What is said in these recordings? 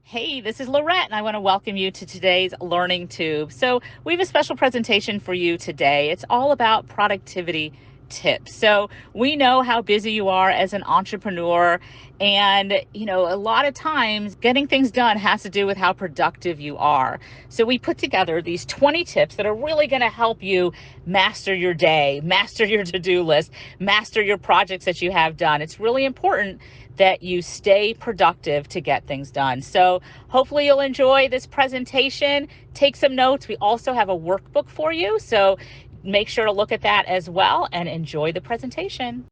Hey, this is Lorette, and I want to welcome you to today's Learning Tube. So, we have a special presentation for you today. It's all about productivity tips. So, we know how busy you are as an entrepreneur, and a lot of times getting things done has to do with how productive you are. So, we put together these 20 tips that are really going to help you master your day, master your to do list, master your projects that you have done. It's really important that you stay productive to get things done. So hopefully you'll enjoy this presentation. Take some notes. We also have a workbook for you. So make sure to look at that as well and enjoy the presentation.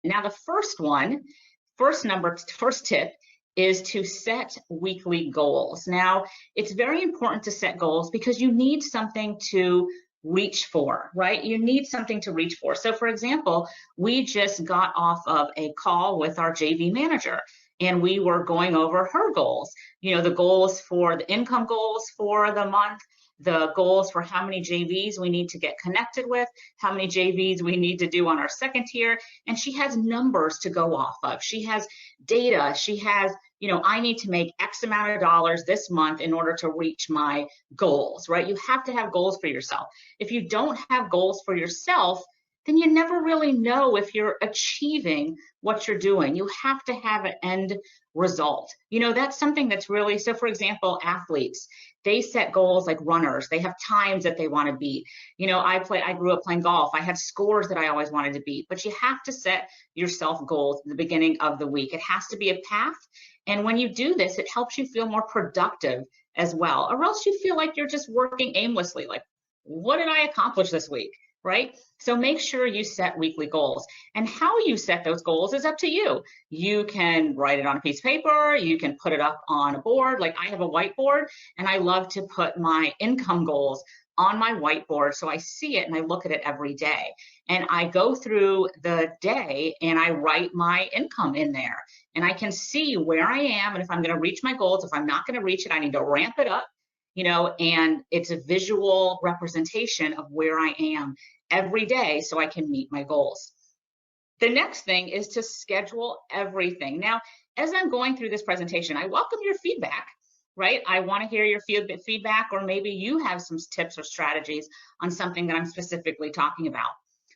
Now, the first tip is to set weekly goals. Now, it's very important to set goals because you need something to reach for, right? You need something to reach for. So, for example, we just got off of a call with our JV manager and we were going over her goals, the goals for the income goals for the month, the goals for how many JVs we need to get connected with, how many JVs we need to do on our second tier. And she has numbers to go off of. She has data. She has, I need to make X amount of dollars this month in order to reach my goals, right? You have to have goals for yourself. If you don't have goals for yourself, then you never really know if you're achieving what you're doing. You have to have an end result. That's something that's really, so for example, athletes, they set goals like runners. They have times that they want to beat. I grew up playing golf. I had scores that I always wanted to beat, but you have to set yourself goals at the beginning of the week. It has to be a path. And when you do this, it helps you feel more productive as well, or else you feel like you're just working aimlessly. Like, what did I accomplish this week? Right? So make sure you set weekly goals. And how you set those goals is up to you. You can write it on a piece of paper, you can put it up on a board. Like I have a whiteboard, and I love to put my income goals on my whiteboard so I see it and I look at it every day. And I go through the day and I write my income in there. And I can see where I am and if I'm going to reach my goals. If I'm not going to reach it, I need to ramp it up. And it's a visual representation of where I am every day so I can meet my goals. The next thing is to schedule everything. Now, as I'm going through this presentation, I welcome your feedback, right? I want to hear your feedback, or maybe you have some tips or strategies on something that I'm specifically talking about.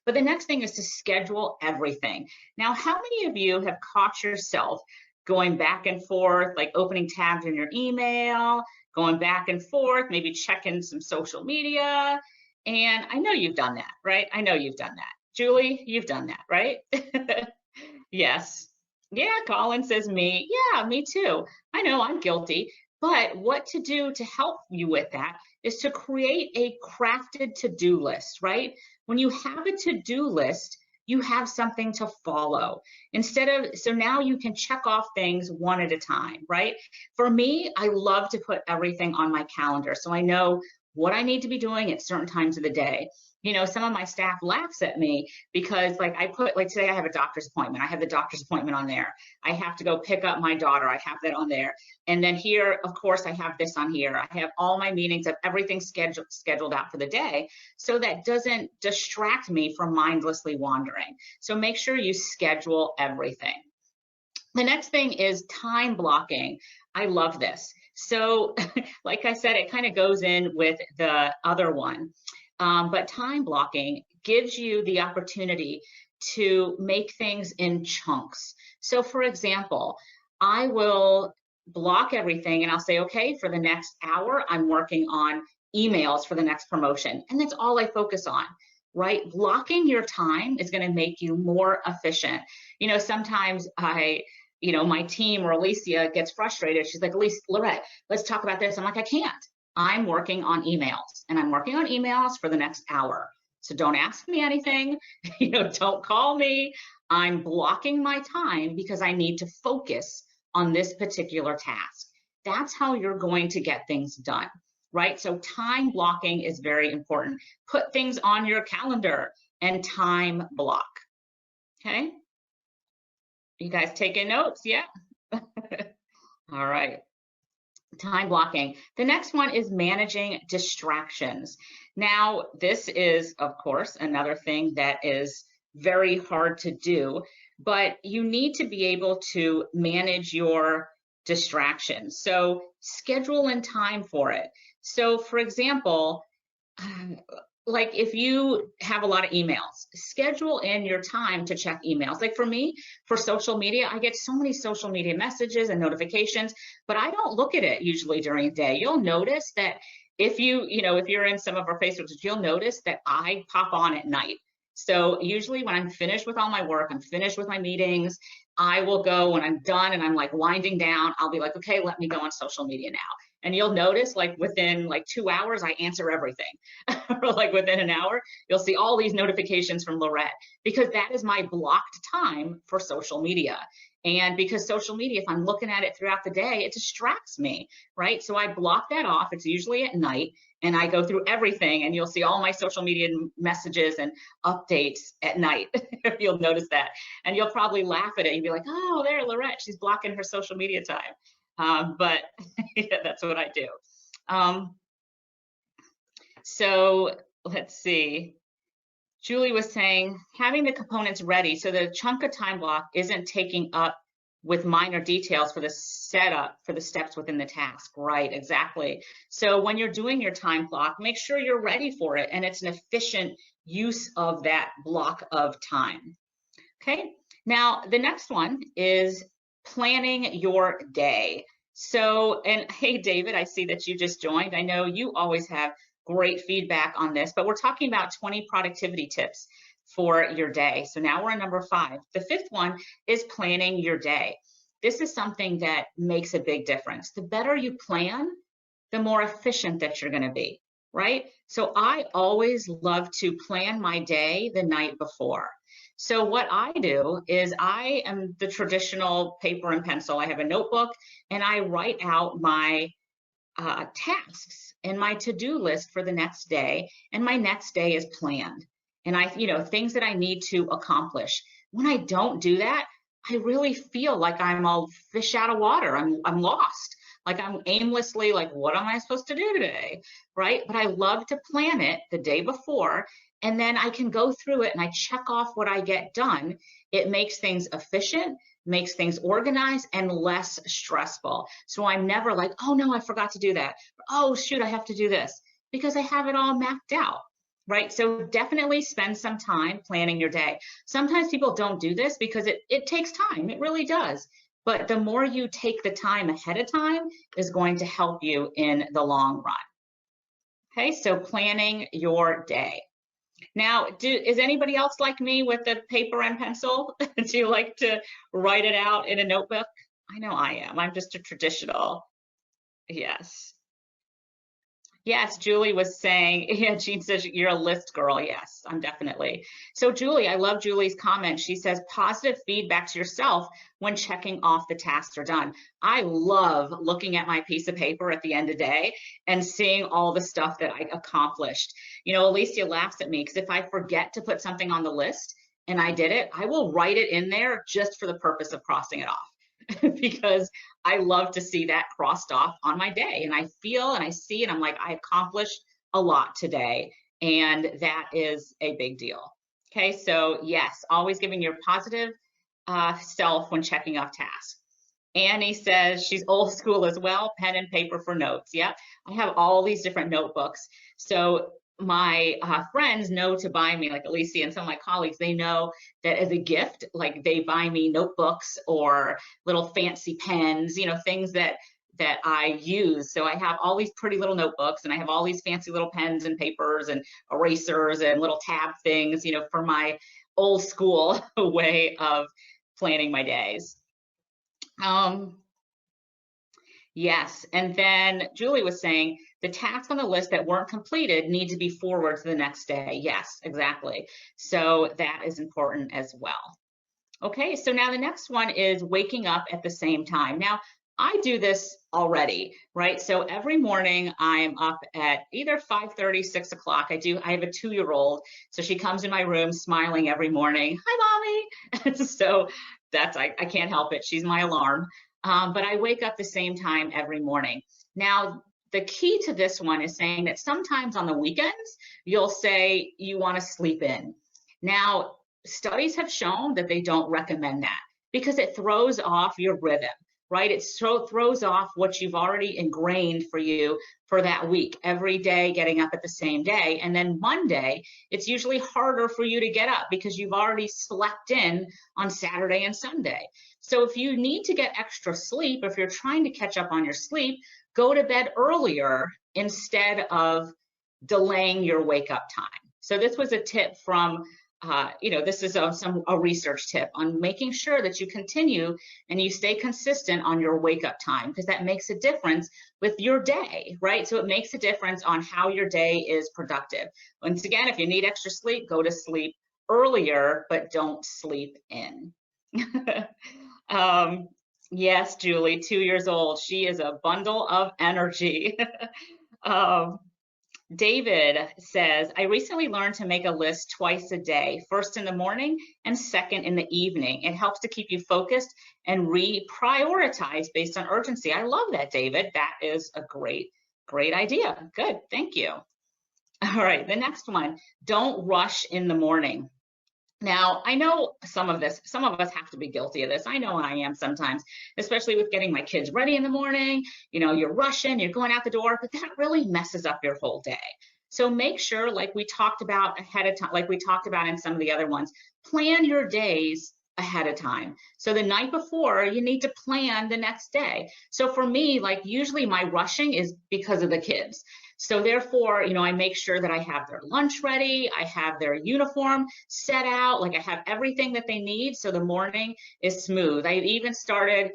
But the next thing is to schedule everything. Now, how many of you have caught yourself going back and forth, like opening tabs in your email, going back and forth, maybe checking some social media? And I know you've done that, right? I know you've done that. Julie, you've done that, right? Yes. Yeah, Colin says me. Yeah, me too. I know I'm guilty. But what to do to help you with that is to create a crafted to-do list, right? When you have a to-do list, you have something to follow. So now you can check off things one at a time, right? For me, I love to put everything on my calendar so I know what I need to be doing at certain times of the day. Some of my staff laughs at me because like today I have a doctor's appointment. I have the doctor's appointment on there. I have to go pick up my daughter. I have that on there. And then here, of course, I have this on here. I have all my meetings, of everything scheduled out for the day. So that doesn't distract me from mindlessly wandering. So make sure you schedule everything. The next thing is time blocking. I love this. So like I said, it kind of goes in with the other one. But time blocking gives you the opportunity to make things in chunks. So for example, I will block everything and I'll say, okay, for the next hour, I'm working on emails for the next promotion. And that's all I focus on, right? Blocking your time is going to make you more efficient. Sometimes my team or Alicia gets frustrated. She's like, Lorette, let's talk about this. I'm like, I can't. I'm working on emails and I'm working on emails for the next hour. So don't ask me anything, don't call me. I'm blocking my time because I need to focus on this particular task. That's how you're going to get things done, right? So time blocking is very important. Put things on your calendar and time block. Okay. You guys taking notes? Yeah. All right. Time blocking. The next one is managing distractions. Now, this is, of course, another thing that is very hard to do, but you need to be able to manage your distractions. So schedule in time for it. So for example, like if you have a lot of emails, schedule in your time to check emails. Like for me, for social media, I get so many social media messages and notifications, but I don't look at it usually during the day. You'll notice that if if you're in some of our Facebook groups, you'll notice that I pop on at night. So usually when I'm finished with all my work, I'm finished with my meetings, I will go when I'm done and I'm like winding down, I'll be like, okay, let me go on social media now. And you'll notice like within like 2 hours, I answer everything. Or like within an hour, you'll see all these notifications from Lorette because that is my blocked time for social media. And because social media, if I'm looking at it throughout the day, it distracts me, right? So I block that off. It's usually at night and I go through everything and you'll see all my social media messages and updates at night, if you'll notice that. And you'll probably laugh at it. You'll be like, oh, there, Lorette, she's blocking her social media time. But yeah, that's what I do. So let's see. Julie was saying, having the components ready so the chunk of time block isn't taking up with minor details for the setup for the steps within the task. Right, exactly. So when you're doing your time block, make sure you're ready for it and it's an efficient use of that block of time. Okay, now the next one is planning your day. So, and hey, David, I see that you just joined. I know you always have great feedback on this, but we're talking about 20 productivity tips for your day. So now we're on number 5. The 5th one is planning your day. This is something that makes a big difference. The better you plan, the more efficient that you're going to be, right? So I always love to plan my day the night before. So what I do is I am the traditional paper and pencil. I have a notebook and I write out my tasks and my to-do list for the next day, and my next day is planned. And things that I need to accomplish. When I don't do that, I really feel like I'm all fish out of water. I'm lost. Like I'm aimlessly like, what am I supposed to do today? Right? But I love to plan it the day before, and then I can go through it and I check off what I get done. It makes things efficient, makes things organized and less stressful. So I'm never like, oh no, I forgot to do that. Oh shoot, I have to do this, because I have it all mapped out, right? So definitely spend some time planning your day. Sometimes people don't do this because it takes time. It really does. But the more you take the time ahead of time is going to help you in the long run. Okay, so planning your day. Now, is anybody else like me with the paper and pencil? Do you like to write it out in a notebook? I know I am. I'm just a traditional. Yes. Yes, Julie was saying, yeah, Jean says you're a list girl. Yes, I'm definitely. So Julie, I love Julie's comment. She says positive feedback to yourself when checking off the tasks are done. I love looking at my piece of paper at the end of the day and seeing all the stuff that I accomplished. Alicia laughs at me because if I forget to put something on the list and I did it, I will write it in there just for the purpose of crossing it off. Because I love to see that crossed off on my day, and I feel and I see and I'm like, I accomplished a lot today, and that is a big deal. Okay, so yes, always giving your positive self when checking off tasks. Annie says she's old school as well, pen and paper for notes. Yep, I have all these different notebooks. So my friends know to buy me, like Alicia and some of my colleagues, they know that as a gift, like they buy me notebooks or little fancy pens, things that I use. So I have all these pretty little notebooks and I have all these fancy little pens and papers and erasers and little tab things, for my old school way of planning my days. Yes, and then Julie was saying the tasks on the list that weren't completed need to be forwarded to the next day. Yes, exactly. So that is important as well. Okay, so now the next one is waking up at the same time. Now, I do this already, right? So every morning I'm up at either 5:30, 6 o'clock. I have a 2-year-old, so she comes in my room smiling every morning. Hi, mommy. So I can't help it. She's my alarm. But I wake up the same time every morning. Now, the key to this one is saying that sometimes on the weekends, you'll say you want to sleep in. Now, studies have shown that they don't recommend that because it throws off your rhythm. right? It throws off what you've already ingrained for you for that week, every day getting up at the same day. And then Monday, it's usually harder for you to get up because you've already slept in on Saturday and Sunday. So if you need to get extra sleep, if you're trying to catch up on your sleep, go to bed earlier instead of delaying your wake up time. So this was a tip from this is a research tip on making sure that you continue and you stay consistent on your wake up time, because that makes a difference with your day, right? So it makes a difference on how your day is productive. Once again, if you need extra sleep, go to sleep earlier, but don't sleep in. Yes, Julie, 2 years old. She is a bundle of energy. um, David says, I recently learned to make a list twice a day, first in the morning and second in the evening. It helps to keep you focused and reprioritize based on urgency. I love that, David. That is a great, great idea. Good, thank you. All right, the next one, don't rush in the morning. Now, I know some of us have to be guilty of this. I know I am sometimes, especially with getting my kids ready in the morning. You're rushing, you're going out the door, but that really messes up your whole day. So make sure, like we talked about ahead of time, like we talked about in some of the other ones, plan your days ahead of time. So the night before, you need to plan the next day. So for me, like usually my rushing is because of the kids. So therefore, I make sure that I have their lunch ready, I have their uniform set out, like I have everything that they need so the morning is smooth. I even started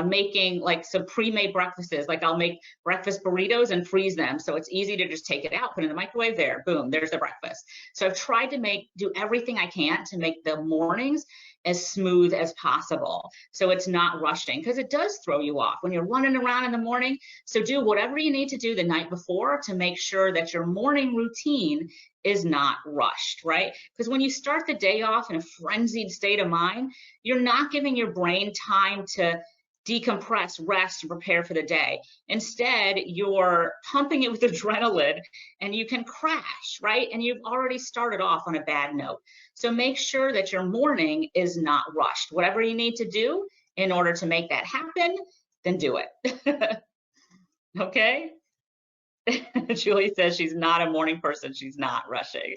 making like some pre-made breakfasts. Like I'll make breakfast burritos and freeze them. So it's easy to just take it out, put it in the microwave, there, boom, there's the breakfast. So I've tried to do everything I can to make the mornings as smooth as possible. So it's not rushing, because it does throw you off when you're running around in the morning. So do whatever you need to do the night before to make sure that your morning routine is not rushed, right? Because when you start the day off in a frenzied state of mind, you're not giving your brain time to decompress, rest, and prepare for the day. Instead, you're pumping it with adrenaline and you can crash, right? And you've already started off on a bad note. So make sure that your morning is not rushed. Whatever you need to do in order to make that happen, then do it. Okay? Julie says she's not a morning person. She's not rushing.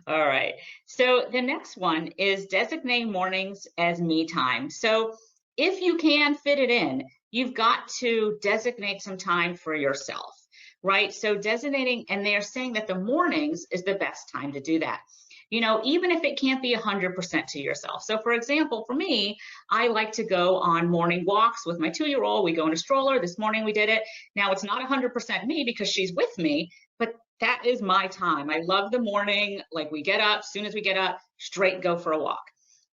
All right. So the next one is designate mornings as me time. So if you can fit it in, you've got to designate some time for yourself, right? So designating, and they're saying that the mornings is the best time to do that. Even if it can't be 100% to yourself. So for example, for me, I like to go on morning walks with my 2-year-old. We go in a stroller. This morning we did it. Now it's not 100% me because she's with me, but that is my time. I love the morning. Like we get up, as soon as we get up, straight go for a walk.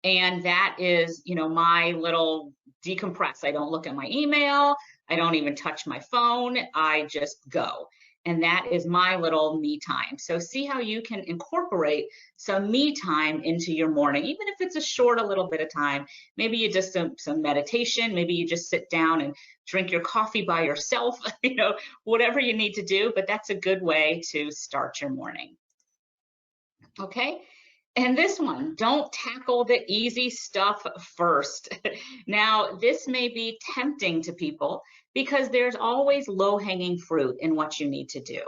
And that is, my little decompress. I don't look at my email. I don't even touch my phone. I just go. And that is my little me time. So see how you can incorporate some me time into your morning, even if it's a little bit of time. Maybe you just some meditation. Maybe you just sit down and drink your coffee by yourself, whatever you need to do. But that's a good way to start your morning. Okay. And this one, don't tackle the easy stuff first. Now, this may be tempting to people because there's always low-hanging fruit in what you need to do,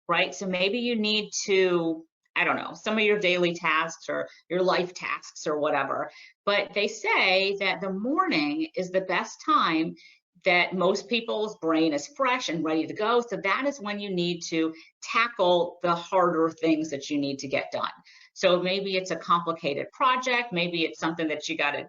right? So maybe you need to, I don't know, some of your daily tasks or your life tasks or whatever. But they say that the morning is the best time that most people's brain is fresh and ready to go. So that is when you need to tackle the harder things that you need to get done. So maybe it's a complicated project, maybe it's something that you got to,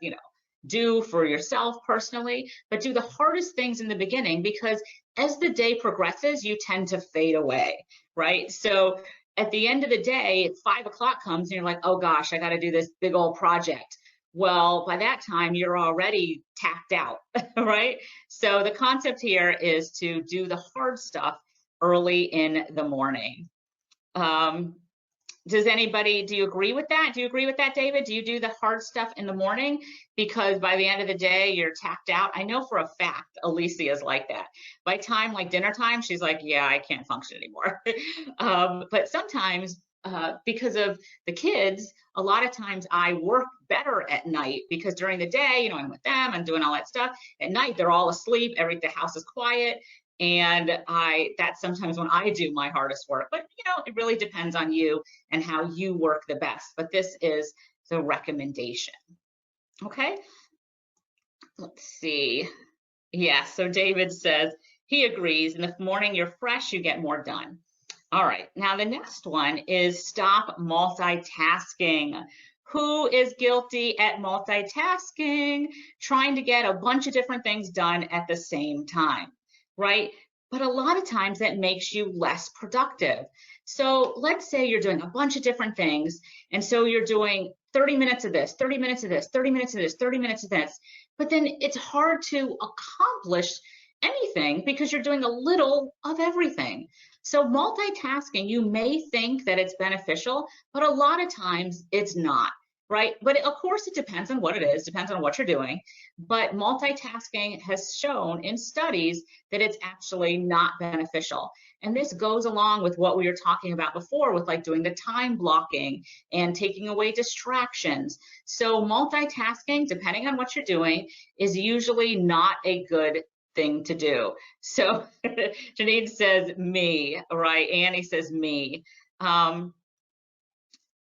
do for yourself personally, but do the hardest things in the beginning, because as the day progresses, you tend to fade away, right? So at the end of the day, 5 o'clock comes and you're like, oh gosh, I got to do this big old project. Well, by that time, you're already tapped out, right? So the concept here is to do the hard stuff early in the morning. Do you agree with that? Do you agree with that, David? Do you do the hard stuff in the morning? Because by the end of the day, you're tapped out. I know for a fact Alicia is like that. By time like dinner time, she's like, yeah, I can't function anymore. But sometimes because of the kids, a lot of times I work better at night because during the day, you know, I'm with them, I'm doing all that stuff. At night, they're all asleep, the house is quiet, and that's sometimes when I do my hardest work. But you know, it really depends on you and how you work the best. But this is the recommendation. Okay, let's see. Yeah, so David says he agrees. In the morning, you're fresh, you get more done. All right, now the next one is stop multitasking. Who is guilty at multitasking? Trying to get a bunch of different things done at the same time, right? But a lot of times that makes you less productive. So let's say you're doing a bunch of different things, and so you're doing 30 minutes of this, 30 minutes of this, 30 minutes of this, 30 minutes of this, but then it's hard to accomplish anything because you're doing a little of everything. So multitasking, you may think that it's beneficial, but a lot of times it's not, right? But of course, it depends on what it is, depends on what you're doing. But multitasking has shown in studies that it's actually not beneficial. And this goes along with what we were talking about before with like doing the time blocking and taking away distractions. So multitasking, depending on what you're doing, is usually not a good thing to do. So Janine says me, right? Annie says me.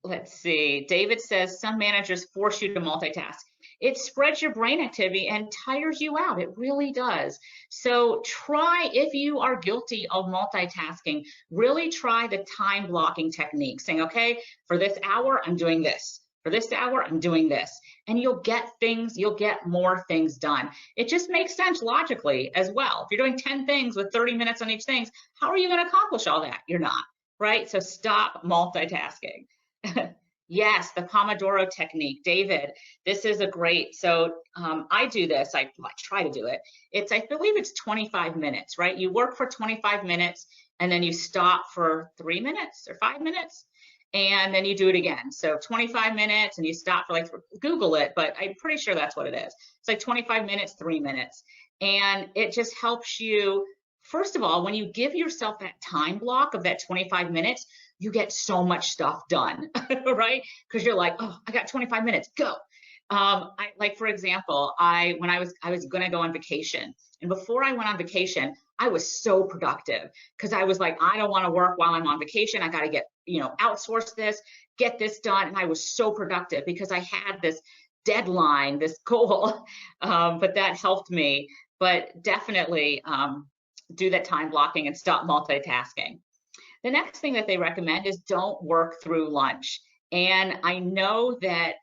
Let's see. David says some managers force you to multitask. It spreads your brain activity and tires you out. It really does. So try, if you are guilty of multitasking, really try the time blocking technique, saying, okay, for this hour, I'm doing this. For this hour, I'm doing this. And you'll get more things done. It just makes sense logically as well. If you're doing 10 things with 30 minutes on each thing, how are you going to accomplish all that? You're not, right? So stop multitasking. Yes, the Pomodoro technique. David, this is a great, so I do this, I try to do it. I believe it's 25 minutes, right? You work for 25 minutes and then you stop for 3 minutes or 5 minutes and then you do it again. So 25 minutes and you stop for like, Google it, but I'm pretty sure that's what it is. It's like 25 minutes, 3 minutes. And it just helps you, first of all, when you give yourself that time block of that 25 minutes, you get so much stuff done, right? Because you're like, oh, I got 25 minutes, go. Like for example, when I was gonna go on vacation, and before I went on vacation, I was so productive because I was like, I don't want to work while I'm on vacation. I got to get, outsource this, get this done, and I was so productive because I had this deadline, this goal. But that helped me. But definitely do that time blocking and stop multitasking. The next thing that they recommend is don't work through lunch. And I know that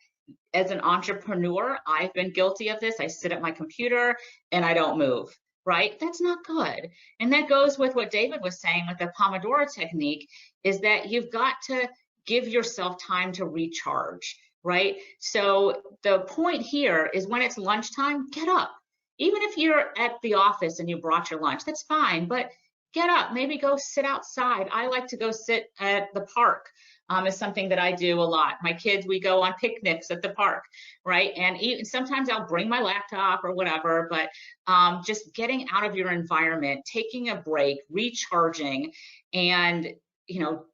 as an entrepreneur, I've been guilty of this. I sit at my computer and I don't move, right? That's not good. And that goes with what David was saying with the Pomodoro technique, is that you've got to give yourself time to recharge, right? So the point here is when it's lunchtime, get up. Even if you're at the office and you brought your lunch, that's fine, but get up, maybe go sit outside. I like to go sit at the park. Is something that I do a lot. My kids, we go on picnics at the park, right? And even sometimes I'll bring my laptop or whatever, but just getting out of your environment, taking a break, recharging, and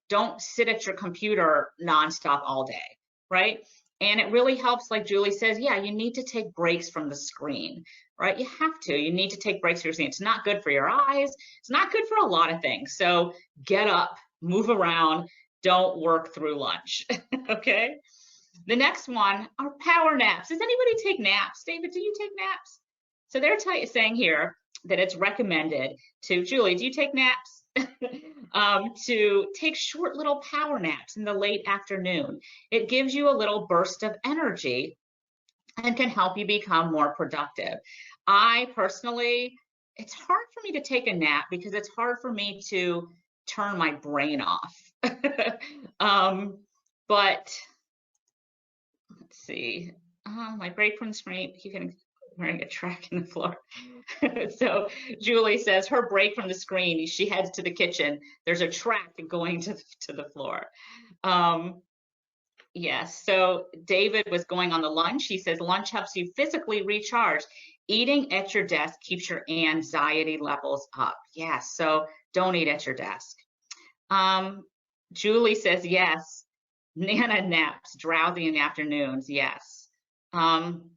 don't sit at your computer nonstop all day, right? And it really helps, like Julie says, yeah, you need to take breaks from the screen, right? You have to. You need to take breaks from your screen. It's not good for your eyes. It's not good for a lot of things. So get up, move around, don't work through lunch. Okay. The next one are power naps. Does anybody take naps? David, do you take naps? So they're saying here that it's recommended to, Julie, do you take naps? To take short little power naps in the late afternoon. It gives you a little burst of energy and can help you become more productive. I personally, it's hard for me to take a nap because it's hard for me to turn my brain off. But let's see, my break from the screen, you can wearing a track in the floor. So Julie says her break from the screen, she heads to the kitchen. There's a track going to the floor. Yes, so David was going on the lunch. He says lunch helps you physically recharge. Eating at your desk keeps your anxiety levels up. Yes, so don't eat at your desk. Julie says yes. Nana naps, drowsy in the afternoons. Yes. Um,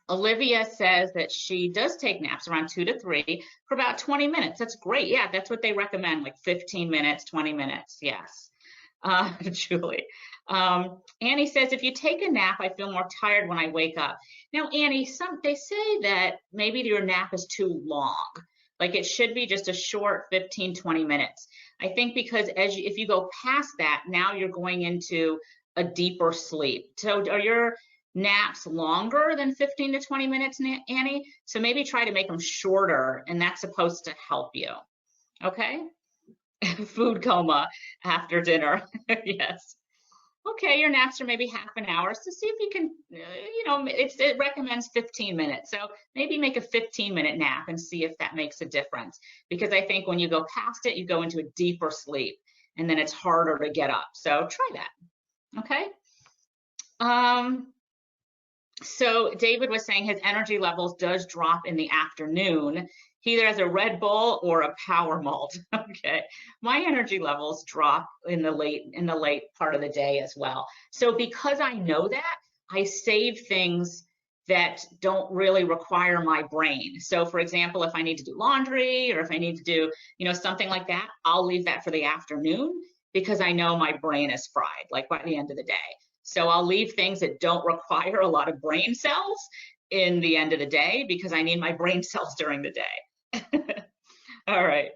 Olivia says that she does take naps around 2 to 3 for about 20 minutes. That's great. Yeah, that's what they recommend, like 15 minutes, 20 minutes. Yes. Julie. Annie says, if you take a nap, I feel more tired when I wake up. Now, Annie, they say that maybe your nap is too long. Like it should be just a short 15, 20 minutes. I think because if you go past that, now you're going into a deeper sleep. So are your naps longer than 15 to 20 minutes, Annie? So maybe try to make them shorter, and that's supposed to help you. Okay? Food coma after dinner. Yes. Okay, your naps are maybe half an hour. So see if you can, it recommends 15 minutes. So maybe make a 15-minute nap and see if that makes a difference. Because I think when you go past it, you go into a deeper sleep and then it's harder to get up. So try that. Okay. So David was saying his energy levels does drop in the afternoon. He either has a Red Bull or a power malt. Okay. My energy levels drop in the late part of the day as well. So because I know that, I save things that don't really require my brain. So for example, if I need to do laundry or if I need to do, something like that, I'll leave that for the afternoon because I know my brain is fried, like by the end of the day. So I'll leave things that don't require a lot of brain cells in the end of the day because I need my brain cells during the day. All right.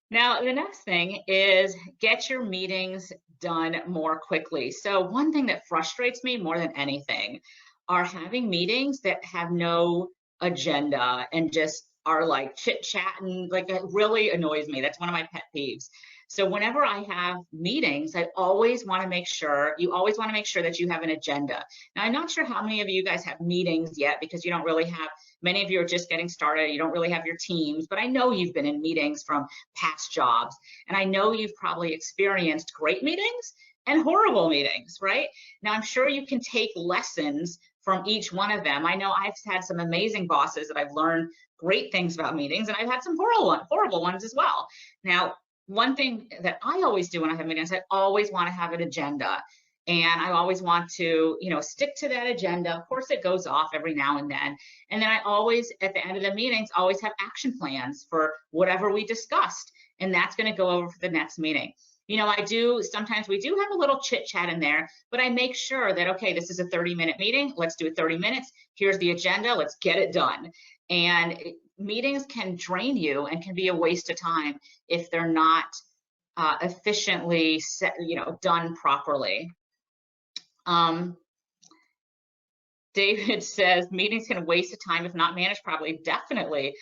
Now, the next thing is get your meetings done more quickly. So one thing that frustrates me more than anything are having meetings that have no agenda and just are like chit chatting. Like it really annoys me. That's one of my pet peeves. So whenever I have meetings, I always want to make sure, you always want to make sure that you have an agenda. Now, I'm not sure how many of you guys have meetings yet because you don't really have, many of you are just getting started. You don't really have your teams, but I know you've been in meetings from past jobs. And I know you've probably experienced great meetings and horrible meetings, right? Now, I'm sure you can take lessons from each one of them. I know I've had some amazing bosses that I've learned great things about meetings, and I've had some horrible ones as well. Now, one thing that I always do when I have meetings, I always want to have an agenda. And I always want to, stick to that agenda. Of course, it goes off every now and then. And then I always, at the end of the meetings, always have action plans for whatever we discussed. And that's going to go over for the next meeting. Sometimes we do have a little chit chat in there, but I make sure that, okay, this is a 30-minute meeting. Let's do it 30 minutes. Here's the agenda. Let's get it done. And meetings can drain you and can be a waste of time if they're not efficiently done properly. David says meetings can waste of time if not managed properly. Definitely.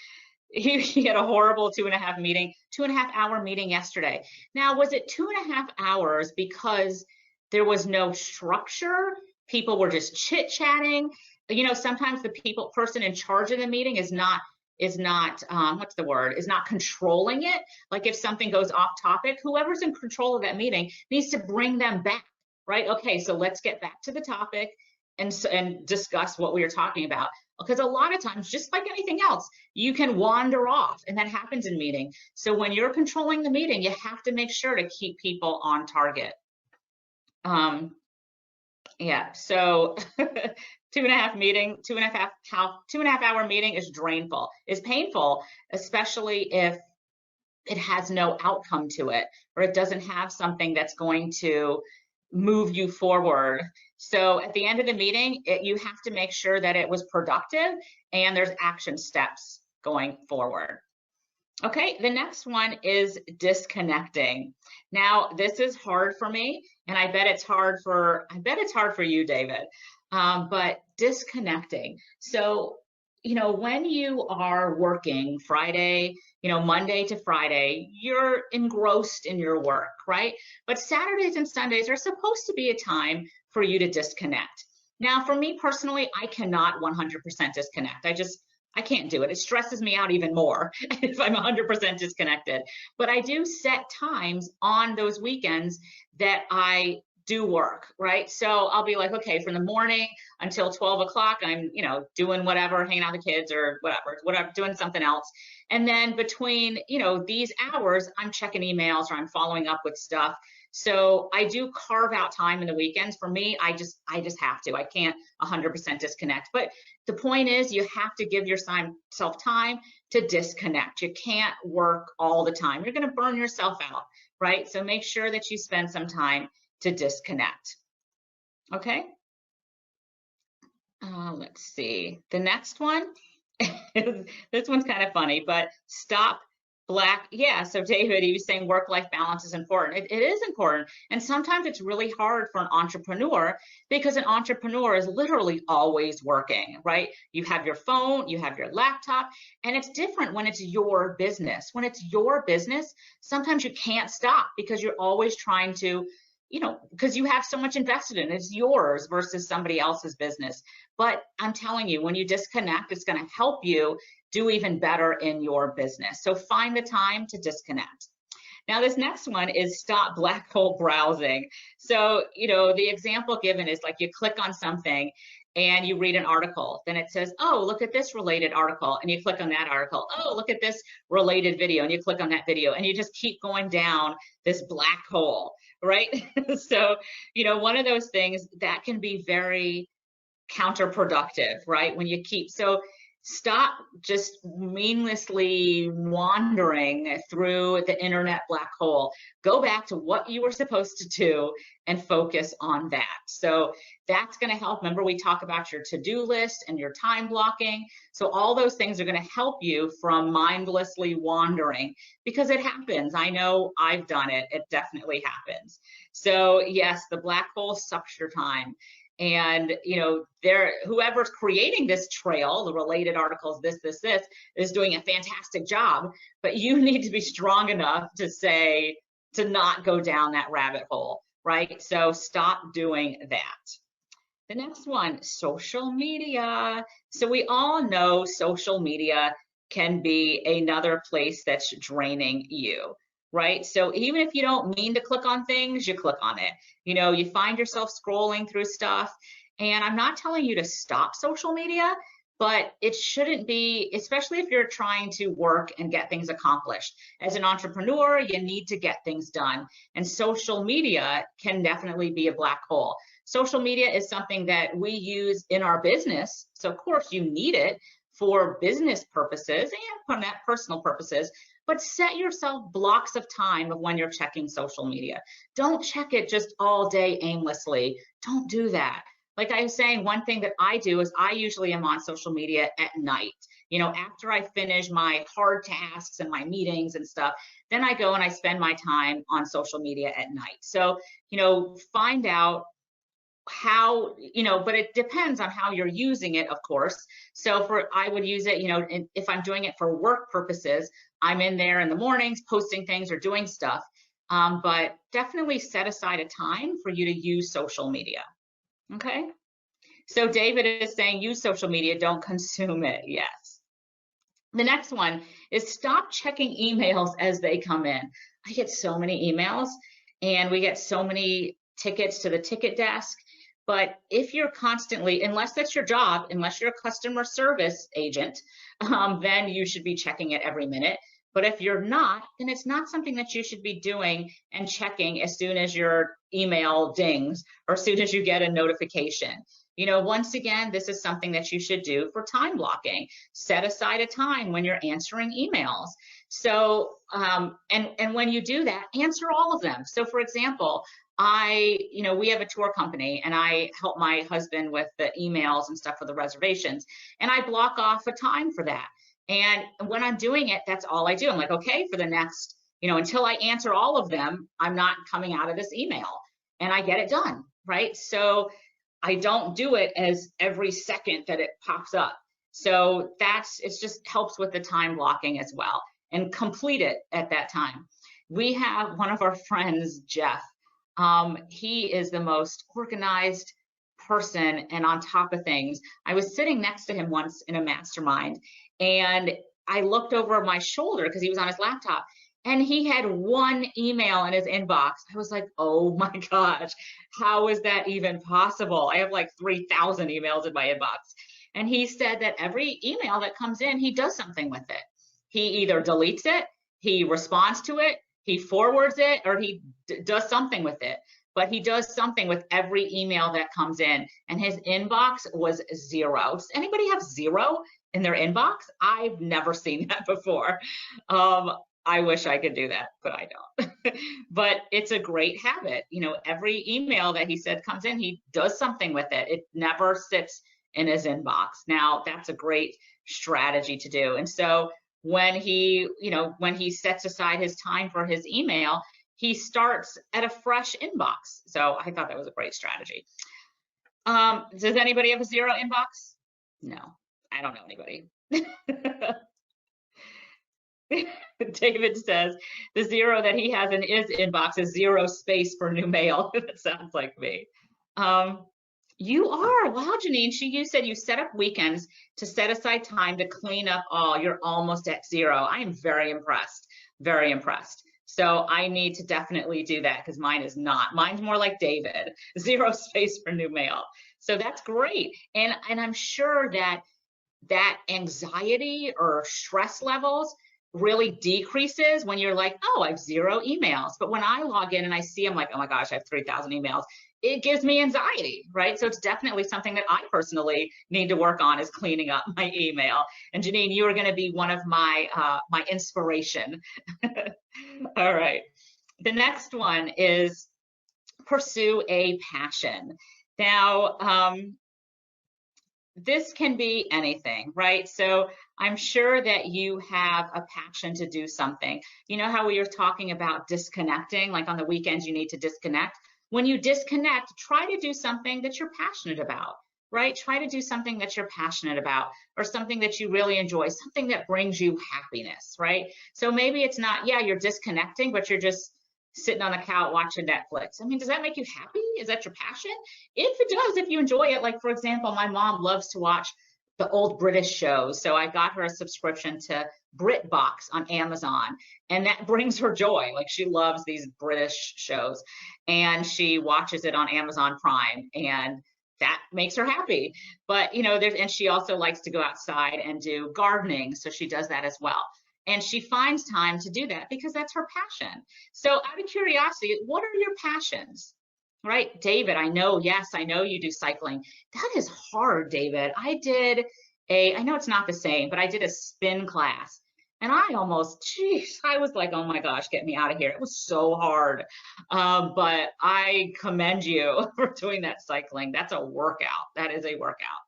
He had a horrible 2.5 hour meeting yesterday. Now, was it 2.5 hours because there was no structure? People were just chit chatting. Sometimes the person in charge of the meeting is not what's the word, is not controlling it. Like if something goes off topic, whoever's in control of that meeting needs to bring them back, right? Okay, so let's get back to the topic and discuss what we were talking about. Because a lot of times, just like anything else, you can wander off, and that happens in meeting. So when you're controlling the meeting, you have to make sure to keep people on target. Yeah, so 2.5 hour meeting is drainful, is painful, especially if it has no outcome to it, or it doesn't have something that's going to move you forward. So at the end of the meeting, you have to make sure that it was productive and there's action steps going forward. Okay, the next one is disconnecting. Now, this is hard for me, and I bet it's hard for you, David. But disconnecting. So, when you are working Friday, Monday to Friday, you're engrossed in your work, right? But Saturdays and Sundays are supposed to be a time for you to disconnect. Now, for me personally, I cannot 100% disconnect. I can't do it. It stresses me out even more if I'm 100% disconnected. But I do set times on those weekends that I do work, right? So I'll be like, okay, from the morning until 12 o'clock, I'm, doing whatever, hanging out with the kids or whatever, doing something else. And then between, these hours, I'm checking emails or I'm following up with stuff. So I do carve out time in the weekends. For me, I just have to. I can't 100% disconnect. But the point is, you have to give yourself time to disconnect. You can't work all the time. You're going to burn yourself out, right? So make sure that you spend some time to disconnect. Okay. Let's see. The next one, this one's kind of funny, but stop black. Yeah, so David, he was saying work-life balance is important. It is important. And sometimes it's really hard for an entrepreneur because an entrepreneur is literally always working, right? You have your phone, you have your laptop, and it's different when it's your business. When it's your business, sometimes you can't stop because you're always trying to, because you have so much invested in it. It's yours versus somebody else's business. But I'm telling you, when you disconnect, it's going to help you do even better in your business. So find the time to disconnect. Now, this next one is stop black hole browsing. So, the example given is like you click on something and you read an article. Then it says, oh, look at this related article. And you click on that article. Oh, look at this related video. And you click on that video. And you just keep going down this black hole, right? So, one of those things that can be very counterproductive, right? When you keep, so stop just meaninglessly wandering through the internet black hole. Go back to what you were supposed to do and focus on that. So that's going to help. Remember, we talk about your to-do list and your time blocking. So all those things are going to help you from mindlessly wandering, because it happens. I know I've done it. It definitely happens. So yes, the black hole sucks your time. And whoever's creating this trail, the related articles, this is doing a fantastic job, but you need to be strong enough to not go down that rabbit hole, right? So stop doing that. The next one, social media. So we all know social media can be another place that's draining you, right? So even if you don't mean to click on things, you click on it. You find yourself scrolling through stuff. And I'm not telling you to stop social media, but it shouldn't be, especially if you're trying to work and get things accomplished. As an entrepreneur, you need to get things done. And social media can definitely be a black hole. Social media is something that we use in our business. So of course you need it for business purposes and personal purposes, but set yourself blocks of time of when you're checking social media. Don't check it just all day aimlessly. Don't do that. Like I was saying, one thing that I do is I usually am on social media at night. After I finish my hard tasks and my meetings and stuff, then I go and I spend my time on social media at night. So, find out how, but it depends on how you're using it, of course. So I would use it, if I'm doing it for work purposes, I'm in there in the mornings posting things or doing stuff. But definitely set aside a time for you to use social media. Okay. So David is saying use social media, don't consume it. Yes. The next one is stop checking emails as they come in. I get so many emails and we get so many tickets to the ticket desk. But if you're constantly, unless that's your job, unless you're a customer service agent, then you should be checking it every minute. But if you're not, then it's not something that you should be doing and checking as soon as your email dings or as soon as you get a notification. Once again, this is something that you should do for time blocking. Set aside a time when you're answering emails. So, and when you do that, answer all of them. So for example, we have a tour company and I help my husband with the emails and stuff for the reservations. And I block off a time for that. And when I'm doing it, that's all I do. I'm like, okay, for the next, until I answer all of them, I'm not coming out of this email, and I get it done, right? So I don't do it as every second that it pops up. So it just helps with the time blocking as well, and complete it at that time. We have one of our friends, Jeff. He is the most organized person and on top of things. I was sitting next to him once in a mastermind, and I looked over my shoulder because he was on his laptop and he had one email in his inbox. I was like, oh my gosh, how is that even possible? I have like 3,000 emails in my inbox. And he said that every email that comes in, he does something with it. He either deletes it, he responds to it, he forwards it or he does something with it, but he does something with every email that comes in, and his inbox was zero. Does anybody have zero in their inbox? I've never seen that before. I wish I could do that, but I don't. But it's a great habit. You know, every email that he said comes in, he does something with it. It never sits in his inbox. Now, that's a great strategy to do. And so when he, you know, when he sets aside his time for his email, he starts at a fresh inbox. So I thought that was a great strategy. Does anybody have a zero inbox? No, I don't know anybody. David says the zero that he has in his inbox is zero space for new mail. That sounds like me. You are. Wow, Janine. You said you set up weekends to set aside time to clean up all. You're almost at zero. I am very impressed. Very impressed. So I need to definitely do that because mine is not. Mine's more like David, zero space for new mail. So that's great. And I'm sure that anxiety or stress levels really decreases when you're like, oh, I have zero emails. But when I log in and I see, I'm like, oh my gosh, I have 3,000 emails. It gives me anxiety, right? So it's definitely something that I personally need to work on, is cleaning up my email. And Janine, you are going to be one of my my inspiration. All right. The next one is pursue a passion. Now, this can be anything, right? So I'm sure that you have a passion to do something. You know how we were talking about disconnecting, like on the weekends you need to disconnect. When you disconnect, try to do something that you're passionate about, right? Try to do something that you're passionate about, or something that you really enjoy, something that brings you happiness, right? So maybe it's not, yeah, you're disconnecting, but you're just sitting on the couch watching Netflix. I mean, does that make you happy? Is that your passion? If it does, if you enjoy it, like for example, my mom loves to watch the old British shows. So I got her a subscription to BritBox on Amazon, and that brings her joy. Like she loves these British shows, and she watches it on Amazon Prime, and that makes her happy. But you know, and she also likes to go outside and do gardening, so she does that as well. And she finds time to do that because that's her passion. So out of curiosity, what are your passions? Right, David, I know, yes, I know you do cycling. That is hard, David. I know it's not the same, but I did a spin class, and I was like, oh my gosh, get me out of here. It was so hard. But I commend you for doing that cycling. That's a workout. That is a workout.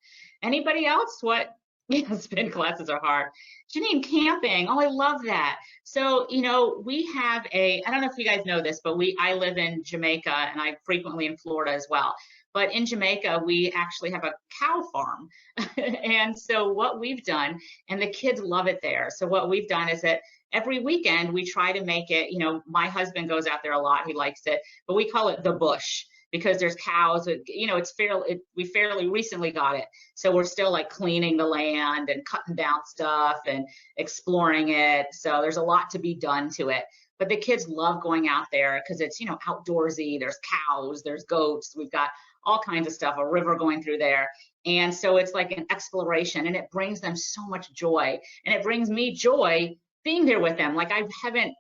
Anybody else? What? Yeah, spin classes are hard. Janine, camping. Oh, I love that. So, you know, I don't know if you guys know this, but I live in Jamaica, and I'm frequently in Florida as well. But in Jamaica, we actually have a cow farm. And so what we've done, and the kids love it there. So what we've done is that every weekend we try to make it, you know, my husband goes out there a lot. He likes it, but we call it the bush, because there's cows. You know, we fairly recently got it. So we're still like cleaning the land and cutting down stuff and exploring it. So there's a lot to be done to it. But the kids love going out there because it's, you know, outdoorsy. There's cows, there's goats. We've got all kinds of stuff, a river going through there. And so it's like an exploration, and it brings them so much joy. And it brings me joy being there with them. Like I haven't,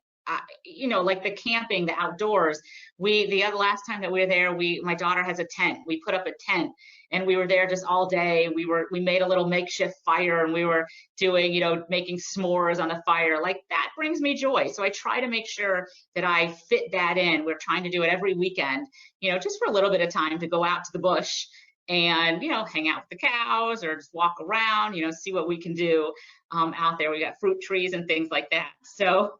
you know, like the camping, the outdoors. The other last time that we were there, my daughter has a tent. We put up a tent, and we were there just all day. We made a little makeshift fire, and we were doing, you know, making s'mores on the fire. Like that brings me joy. So I try to make sure that I fit that in. We're trying to do it every weekend, you know, just for a little bit of time to go out to the bush and, you know, hang out with the cows or just walk around, you know, see what we can do out there. We got fruit trees and things like that. So,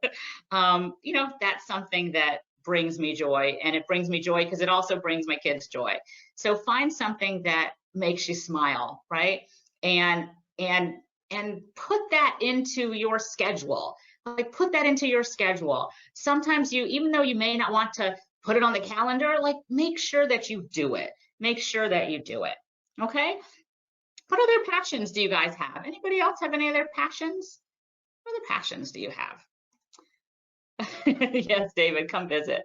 you know, that's something that brings me joy, and it brings me joy because it also brings my kids joy. So find something that makes you smile, right? And put that into your schedule. Like put that into your schedule. Sometimes even though you may not want to put it on the calendar, like make sure that you do it. Make sure that you do it. Okay? What other passions do you guys have? Anybody else have any other passions? What other passions do you have? Yes, David, come visit.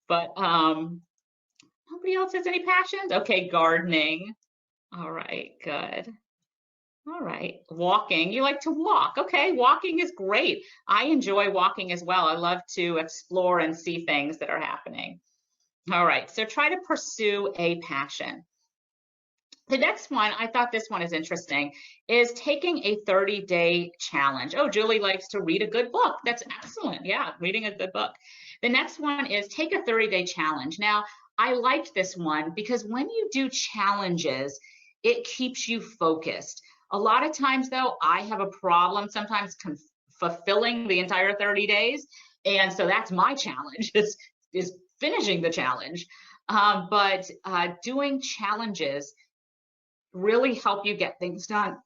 But nobody else has any passions? Okay, gardening. All right, good. All right. Walking. You like to walk. Okay. Walking is great. I enjoy walking as well. I love to explore and see things that are happening. All right. So try to pursue a passion. The next one, I thought this one is interesting, is taking a 30-day challenge. Oh, Julie likes to read a good book. That's excellent. Yeah, reading a good book. The next one is take a 30-day challenge. Now, I liked this one because when you do challenges, it keeps you focused. A lot of times, though, I have a problem sometimes fulfilling the entire 30 days. And so that's my challenge is finishing the challenge. But doing challenges really help you get things done.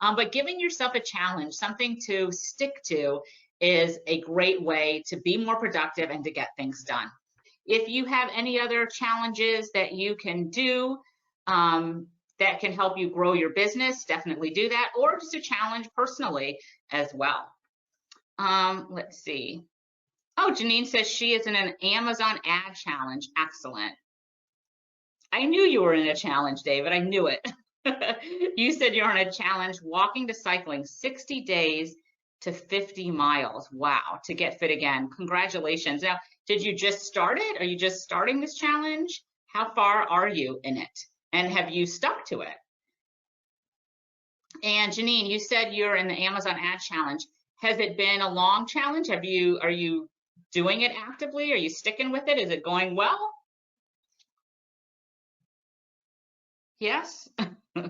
But giving yourself a challenge, something to stick to, is a great way to be more productive and to get things done. If you have any other challenges that you can do that can help you grow your business, definitely do that, or just a challenge personally as well. Let's see. Oh, Janine says she is in an Amazon ad challenge. Excellent. I knew you were in a challenge, David. I knew it. You said you're on a challenge walking to cycling 60 days to 50 miles. Wow, to get fit again. Congratulations. Now, did you just start it? Are you just starting this challenge? How far are you in it? And have you stuck to it? And Janine, you said you're in the Amazon ad challenge. Has it been a long challenge? Are you doing it actively? Are you sticking with it? Is it going well? Yes? All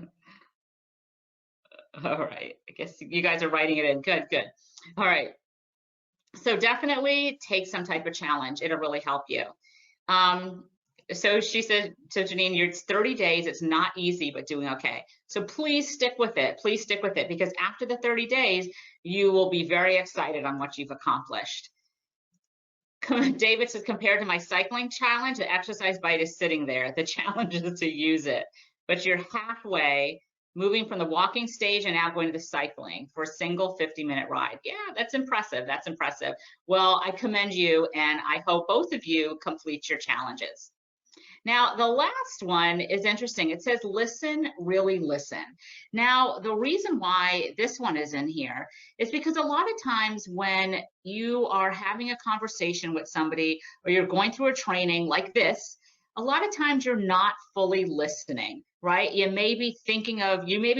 right. I guess you guys are writing it in. Good, good. All right. So definitely take some type of challenge. It'll really help you. So she said, so Janine, it's 30 days. It's not easy, but doing okay. So please stick with it. Please stick with it, because after the 30 days, you will be very excited on what you've accomplished. David says, compared to my cycling challenge, the exercise bite is sitting there. The challenge is to use it. But you're halfway, moving from the walking stage and now going to the cycling for a single 50-minute ride. Yeah, that's impressive. That's impressive. Well, I commend you, and I hope both of you complete your challenges. Now, the last one is interesting. It says, listen, really listen. Now, the reason why this one is in here is because a lot of times when you are having a conversation with somebody or you're going through a training like this, a lot of times you're not fully listening, right? You may be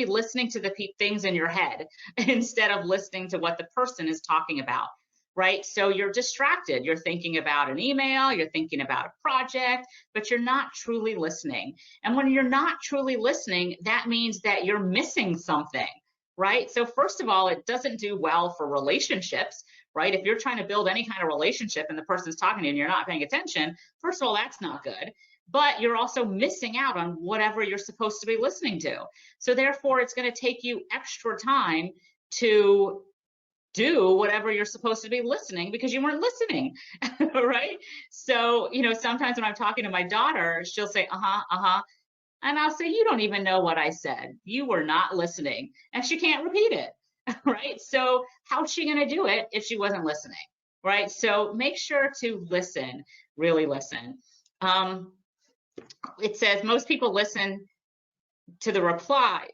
listening to the things in your head instead of listening to what the person is talking about, right? So you're distracted. You're thinking about an email, you're thinking about a project, but you're not truly listening. And when you're not truly listening, that means that you're missing something, right? So first of all, it doesn't do well for relationships, right? If you're trying to build any kind of relationship and the person's talking to you and you're not paying attention, first of all, that's not good. But you're also missing out on whatever you're supposed to be listening to. So therefore, it's going to take you extra time to do whatever you're supposed to be listening because you weren't listening, right? So, sometimes when I'm talking to my daughter, she'll say, uh-huh, uh-huh. And I'll say, you don't even know what I said. You were not listening. And she can't repeat it, right? So how's she going to do it if she wasn't listening, right? So make sure to listen, really listen. It says most people listen to reply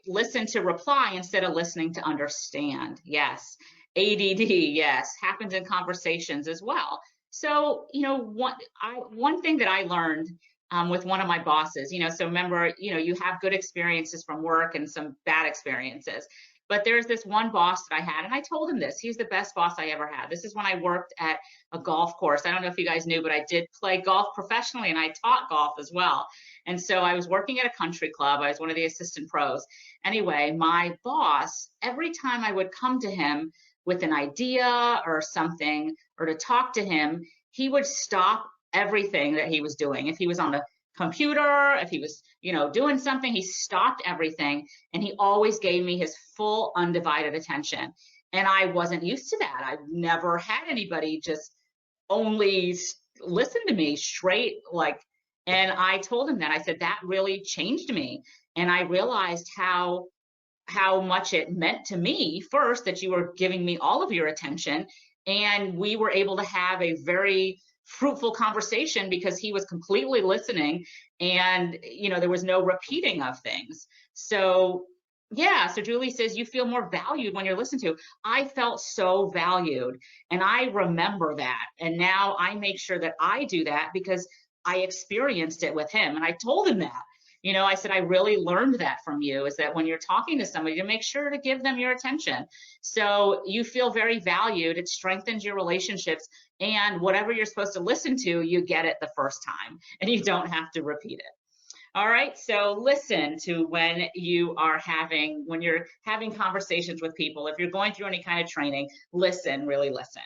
instead of listening to understand. Yes. ADD, yes, happens in conversations as well. So, one thing that I learned with one of my bosses, so remember, you have good experiences from work and some bad experiences. But there's this one boss that I had, and I told him this. He's the best boss I ever had. This is when I worked at a golf course. I don't know if you guys knew, but I did play golf professionally, and I taught golf as well. And so I was working at a country club. I was one of the assistant pros. Anyway, my boss, every time I would come to him with an idea or something, or to talk to him, he would stop everything that he was doing. If he was on the computer, if he was, doing something, he stopped everything, and he always gave me his full undivided attention. And I wasn't used to that. I've never had anybody just only listen to me straight, and I told him that. I said, that really changed me. And I realized how much it meant to me, first, that you were giving me all of your attention. And we were able to have a very fruitful conversation because he was completely listening, and there was no repeating of things. So Yeah, so Julie says you feel more valued when you're listened to. I felt so valued, and I remember that. And now I make sure that I do that because I experienced it with him. And I told him that. I said, I really learned that from you, is that when you're talking to somebody, to make sure to give them your attention. So you feel very valued. It strengthens your relationships. And whatever you're supposed to listen to, you get it the first time, and you don't have to repeat it. All right, so listen to when you're having conversations with people. If you're going through any kind of training, listen, really listen.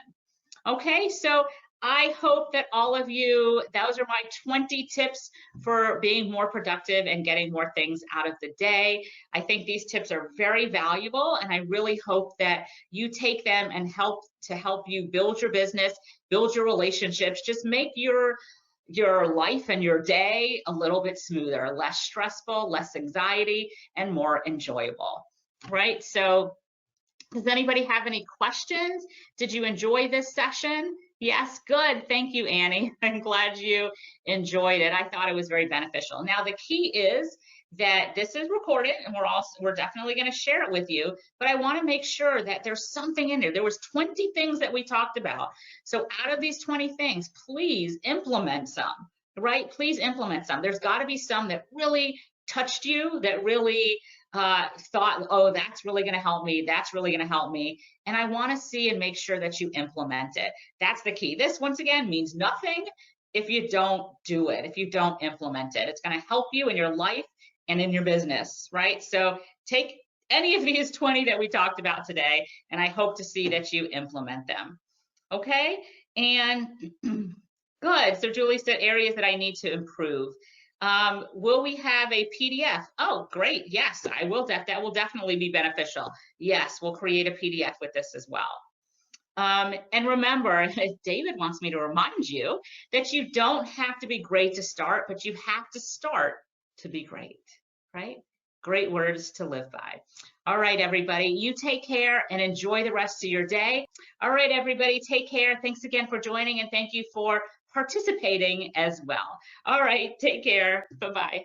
Okay, so I hope that all of you, those are my 20 tips for being more productive and getting more things out of the day. I think these tips are very valuable, and I really hope that you take them and help you build your business, build your relationships, just make your life and your day a little bit smoother, less stressful, less anxiety, and more enjoyable. Right? So does anybody have any questions? Did you enjoy this session? Yes, good. Thank you, Annie. I'm glad you enjoyed it. I thought it was very beneficial. Now, the key is that this is recorded, and we're definitely going to share it with you, but I want to make sure that there's something in there. There was 20 things that we talked about. So out of these 20 things, please implement some, right? Please implement some. There's got to be some that really touched you, that really thought, oh, that's really going to help me. That's really going to help me. And I want to see and make sure that you implement it. That's the key. This, once again, means nothing if you don't do it, if you don't implement it. It's going to help you in your life and in your business, right? So take any of these 20 that we talked about today, and I hope to see that you implement them. Okay? And good. So Julie said areas that I need to improve. Will we have a PDF? Oh, great. Yes, I will. That will definitely be beneficial. Yes, we'll create a PDF with this as well. And remember, David wants me to remind you that you don't have to be great to start, but you have to start to be great, right? Great words to live by. All right, everybody, you take care and enjoy the rest of your day. All right, everybody, take care. Thanks again for joining, and thank you for participating as well. All right, take care. Bye-bye.